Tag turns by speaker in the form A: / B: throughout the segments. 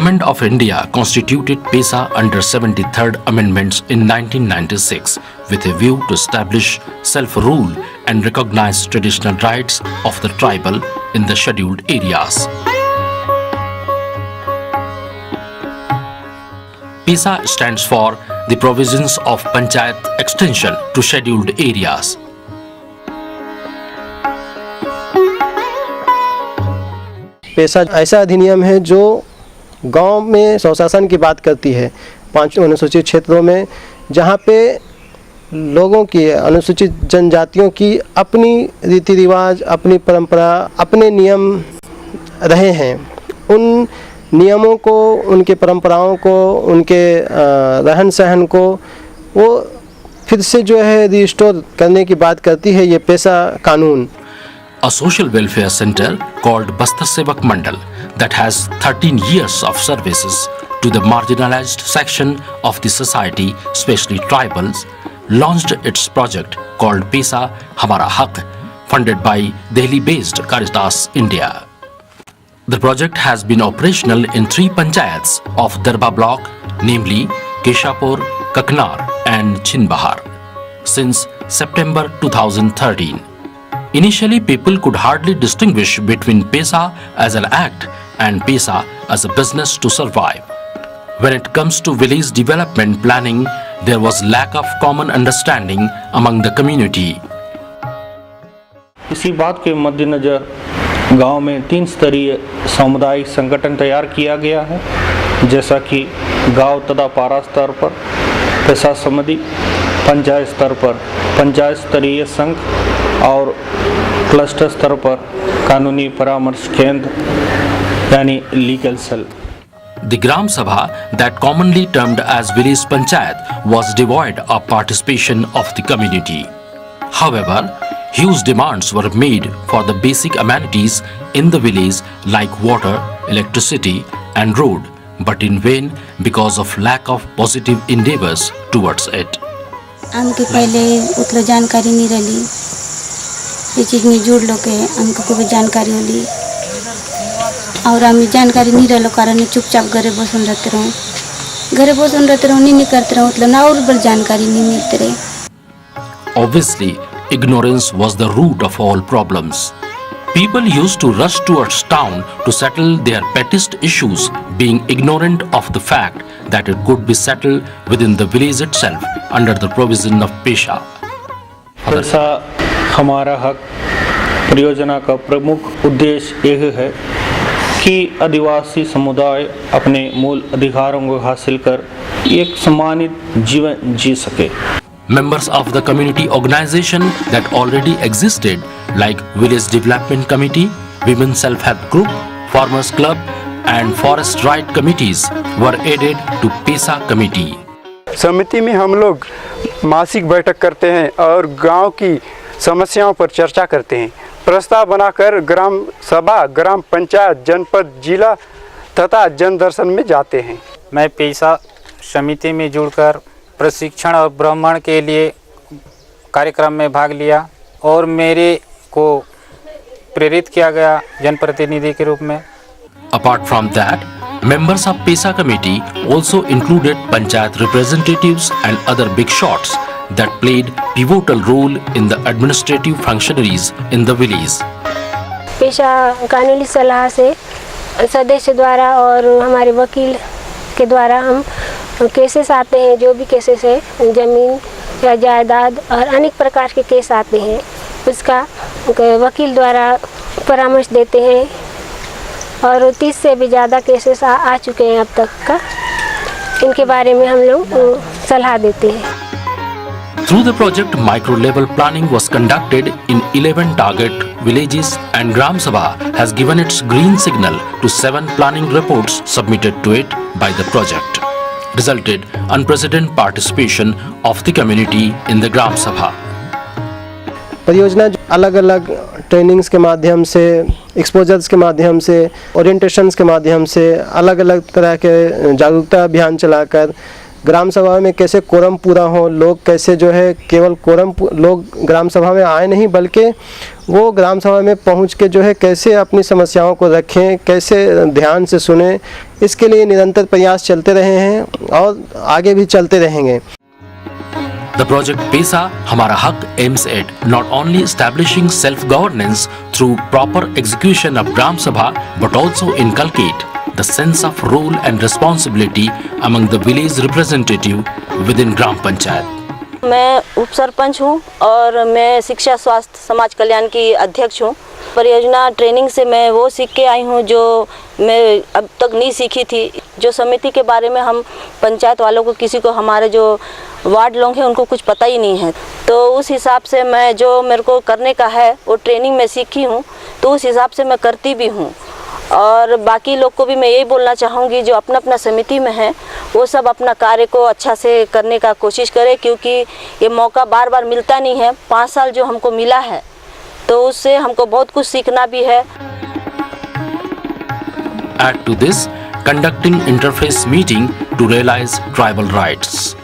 A: Government of India constituted PESA under 73rd Amendments in 1996 with a view to establish self-rule and recognize traditional rights of the tribal in the scheduled areas. PESA stands for the Provisions of Panchayat Extension to Scheduled Areas.
B: पेशा ऐसा अधिनियम है जो गांव में स्वशासन की बात करती है 5 अनुसूचित क्षेत्रों में, जहां पे लोगों की, अनुसूचित जनजातियों की अपनी रीति रिवाज, अपनी परंपरा, अपने नियम रहे हैं। उन नियमों को, उनके परंपराओं को, उनके रहन सहन को वो फिर से जो है रिस्टोर करने की बात करती है ये पेशा कानून।
A: A social welfare center called Bastar Sevak Mandal that has 13 years of services to the marginalized section of the society, especially tribals, launched its project called PESA Hamara Haq, funded by Delhi-based Caritas India. The project has been operational in 3 panchayats of Darba block, namely Keshapur, Kaknar and Chinbahar, since September 2013. Initially, people could hardly distinguish between PESA as an act and PESA as a business to survive. When it comes to village development planning, there was lack of common understanding among the community.
C: इसी बात के मद्देनज़र गांव में 3 स्तरीय सामुदायिक संगठन तैयार किया गया है, जैसा कि गांव तथा पारा स्तर पर पेशा समिति, पंचायत स्तर पर पंचायत स्तरीय संघ और क्लस्टर स्तर पर कानूनी परामर्श केंद्र यानी legal cell.
A: The Gram Sabha, that commonly termed as village panchayat, was devoid of participation of the community. However, huge demands were made for the basic amenities in the village like water, electricity and road, but in vain because of lack of positive endeavors towards it.
D: हमके पहले उतना जानकारी नहीं रही, ये चीज़ में जुड़ लो के हमको कोई जानकारी होली और हमें जानकारी नहीं रहो कारण चुपचाप घरे बसन रहते रहो नहीं करते रहो मतलब ना और बड़ जानकारी नहीं मिलते रहे।
A: Obviously, ignorance was the root of all problems. People used to rush towards town to settle their pettiest issues, being ignorant of the fact that it could be settled within the village itself under the provision of PESA.
C: पेशा हमारा हक परियोजना का प्रमुख उद्देश्य यह है कि आदिवासी समुदाय अपने मूल अधिकारों को हासिल कर एक सम्मानित जीवन जी सके।
A: Members of the community organization that already existed like Village Development Committee, Women's Self-Help Group, Farmers Club and Forest Right Committees were added to PESA Committee.
E: समिति में हम लोग मासिक बैठक करते हैं और गांव की समस्याओं पर चर्चा करते हैं। प्रस्ताव बनाकर ग्राम सभा, ग्राम पंचायत, जनपद, जिला तथा जन दर्शन में जाते हैं।
F: मैं पेशा समिति में जुड़कर प्रशिक्षण और भ्रमण के लिए कार्यक्रम में भाग लिया और मेरे को प्रेरित किया गया जनप्रतिनिधि के रूप में।
A: Apart from that, members of PESA committee also included panchayat representatives and other big shots that played pivotal role in the administrative functionaries in the village.
G: पेशा कानूनी सलाह से सदस्य द्वारा और हमारे वकील के द्वारा हम केसेस आते हैं, जो भी केसेस है ज़मीन या जायदाद और अनेक प्रकार के केस आते हैं, उसका वकील द्वारा परामर्श देते हैं और 30 से भी ज़्यादा केसेस आ चुके हैं अब तक का, इनके बारे में हम लोग सलाह देते हैं।
A: Through the project, micro-level planning was conducted in 11 target villages and Gram Sabha has given its green signal to 7 planning reports submitted to it by the project. Resulted unprecedented participation of the community in the Gram Sabha.
B: परियोजना अलग अलग trainings के माध्यम से, exposures के माध्यम से, orientations के माध्यम से, अलग अलग तरह के जागरूकता अभियान चलाकर ग्राम सभा में कैसे कोरम पूरा हो, लोग कैसे जो है केवल लोग ग्राम सभा में आए नहीं बल्कि वो ग्राम सभा में पहुंच के जो है कैसे अपनी समस्याओं को रखें, कैसे ध्यान से सुने, इसके लिए निरंतर प्रयास चलते रहे हैं और आगे भी चलते रहेंगे।
A: The project PESA Hamara Haq aims at not only establishing self-governance through proper execution of Gram Sabha but also inculcate the sense of role and responsibility among the village representative within Gram Panchayat।
H: मैं उप सरपंच हूँ और मैं शिक्षा स्वास्थ्य समाज कल्याण की अध्यक्ष हूँ। परियोजना ट्रेनिंग से मैं वो सीख के आई हूँ जो मैं अब तक नहीं सीखी थी। जो समिति के बारे में हम पंचायत वालों को किसी को हमारे जो वार्ड लोग हैं उनको कुछ पता ही नहीं है, तो उस हिसाब से मैं जो मेरे को करने का है वो ट्रेनिंग में सीखी हूँ, तो उस हिसाब से मैं करती भी हूँ। और बाकी लोग को भी मैं यही बोलना चाहूँगी जो अपना अपना समिति में है वो सब अपना कार्य को अच्छा से करने का कोशिश करें, क्योंकि ये मौका बार बार मिलता नहीं है। 5 साल जो हमको मिला है तो उससे हमको बहुत कुछ सीखना भी है।
A: Add to this, conducting interface meeting to realize tribal rights.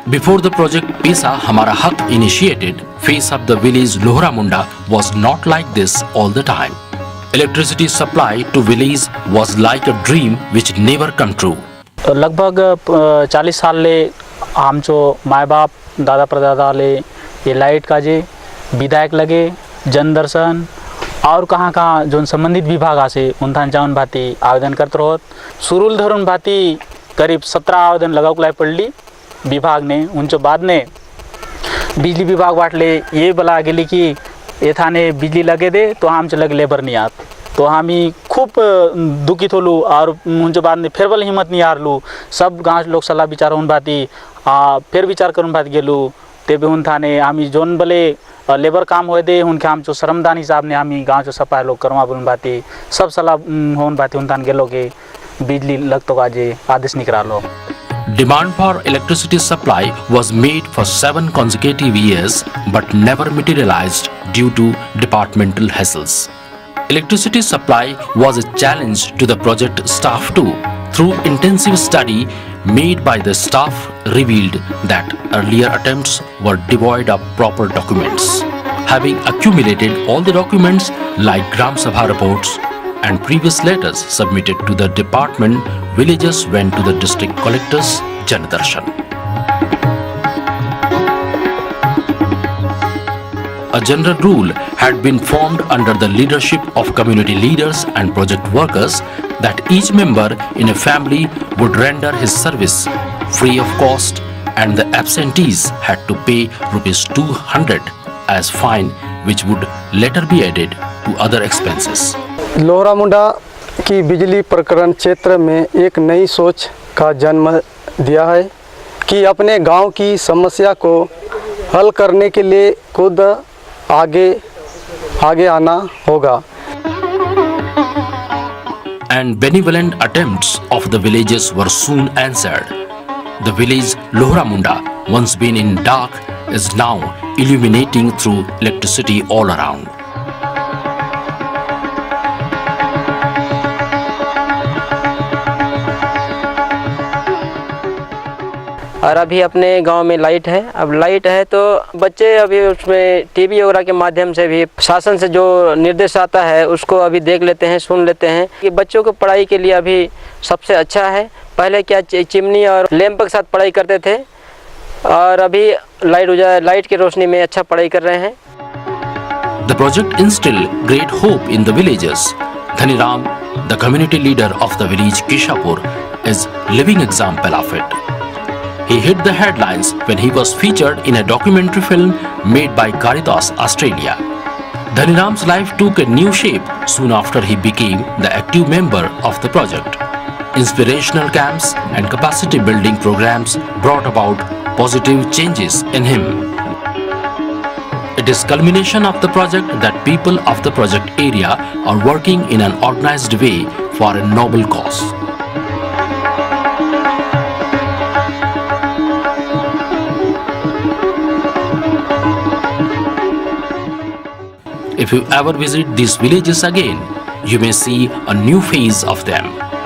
A: Before the project PESA Hamara Haq initiated, face of the village Lohra Munda was not like this all the time. Electricity supply to village was like a dream which never come true.
I: लगभग 40 साल ले आमचो my बाप दादा परदादा ले ये light का जे विधायक लगे जन दर्शन और कहाँ कहाँ जो संबंधित विभाग आसे उनथान जाऊन भाती आवेदन करते रहोत। सुरुल धरून भाती करीब 17 आवेदन लगावलाई पडली विभाग ने। उनचो बाद ने बिजली विभाग वाटले ये बला गेली की येथाने बिजली लगे दे तो आमचे लगे लेबर नहीं आत, तो हामी खूब दुखित होलू और उनके बाद में फिर बल हिम्मत नहीं हारलू। सब गाँव लोग सलाह विचार होन बाती फिर विचार करून बात गेलू ते भी थाने हामी जोन बले लेबर काम होए दे उनके हम जो श्रमदान हिसाब ने हामी गाँव जो सफाई लोग करवा बोल बाती सब सलाह होन बाती उन थान गेलो के बिजली लग तो आजे आदेश निकला लो।
A: Demand for electricity supply was made for 7 consecutive years but never materialized due to departmental hassles. Electricity supply was a challenge to the project staff too. Through intensive study made by the staff revealed that earlier attempts were devoid of proper documents. Having accumulated all the documents like Gram Sabha reports and previous letters submitted to the department, villagers went to the district collector's Janadarshan. A general rule had been formed under the leadership of community leaders and project workers that each member in a family would render his service free of cost, and the absentees had to pay rupees 200 as fine, which would later be added to other expenses.
E: Lohra मुंडा की बिजली प्रकरण क्षेत्र में एक नई सोच का जन्म दिया है कि अपने गांव की समस्या को हल करने के लिए खुद आगे आना होगा.
A: And benevolent attempts of the villages were soon answered. The village Lohra Munda, once been in dark, is now illuminating through electricity all around.
J: और अभी अपने गांव में लाइट है। अब लाइट है तो बच्चे अभी उसमें टीवी वगैरह के माध्यम से भी शासन से जो निर्देश आता है उसको अभी देख लेते हैं, सुन लेते हैं कि बच्चों को पढ़ाई के लिए अभी सबसे अच्छा है। पहले क्या चिमनी और लैंप के साथ पढ़ाई करते थे और अभी लाइट की रोशनी में अच्छा पढ़ाई कर रहे हैं।
A: The project instilled great hope in the villagers. Dhani Ram, the community leader of the village Kishapur, is living example of it. He hit the headlines when he was featured in a documentary film made by Caritas Australia. Dhani Ram's life took a new shape soon after he became the active member of the project. Inspirational camps and capacity building programs brought about positive changes in him. It is culmination of the project that people of the project area are working in an organized way for a noble cause. If you ever visit these villages again, you may see a new phase of them.